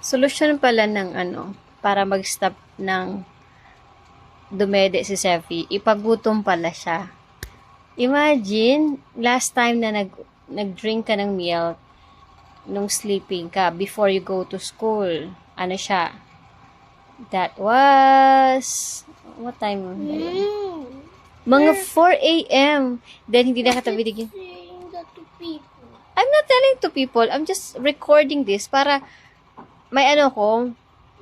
Solusyon pala ng para mag-stop ng dumede si Sefi, ipagutom pala siya. Imagine, last time na nag-drink ka ng milk nung sleeping ka before you go to school. Ano siya? That was... What time? Mga 4 a.m. Then, hindi na kita binigyan. I'm not telling to people. I'm just recording this para may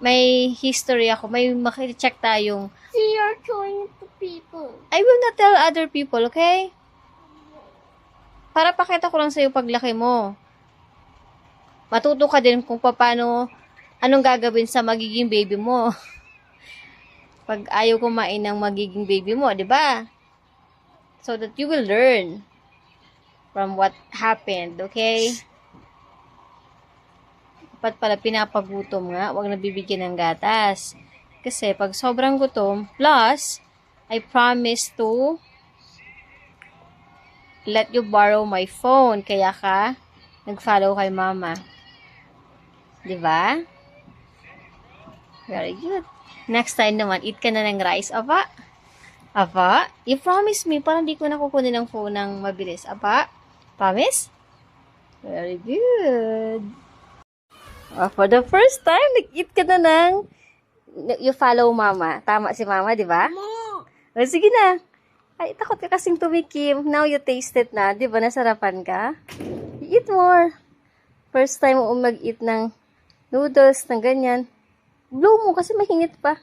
may history ako. May maki-check tayong... You're showing to people. I will not tell other people, okay? Para pakita ko lang sa'yo paglaki mo. Matuto ka din kung paano, anong gagawin sa magiging baby mo. Pag ayaw kumain ng magiging baby mo, di ba? So that you will learn from what happened, okay? Dapat pala pinapagutom nga, wag na bibigyan ng gatas. Kasi pag sobrang gutom, plus, I promise to let you borrow my phone. Kaya ka, nag-follow kay mama. Diba? Very good. Next time naman, eat ka na ng rice. Apa? Apa? You promise me, parang di ko na kukunin ng phone ng mabilis. Apa? Promise? Very good. For the first time, nag-eat ka na ng you follow mama. Tama si mama, di ba? O, sige na. Ay, takot ka kasing tumikim. Now you taste it na. Di ba, nasarapan ka? You eat more. First time mo mag-eat ng noodles, ng ganyan. Blow mo kasi mahingit pa.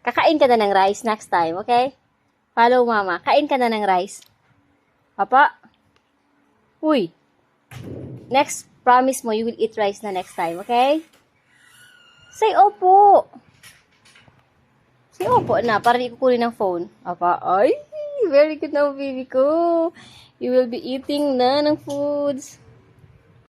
Kakain ka na ng rice next time, okay? Follow mama. Kain ka na ng rice. Papa? Uy. Next, promise mo, you will eat rice na next time, okay? Say opo. Say opo na, para di kukunin ng phone. Apa, ay, very good na, baby ko. You will be eating na ng foods.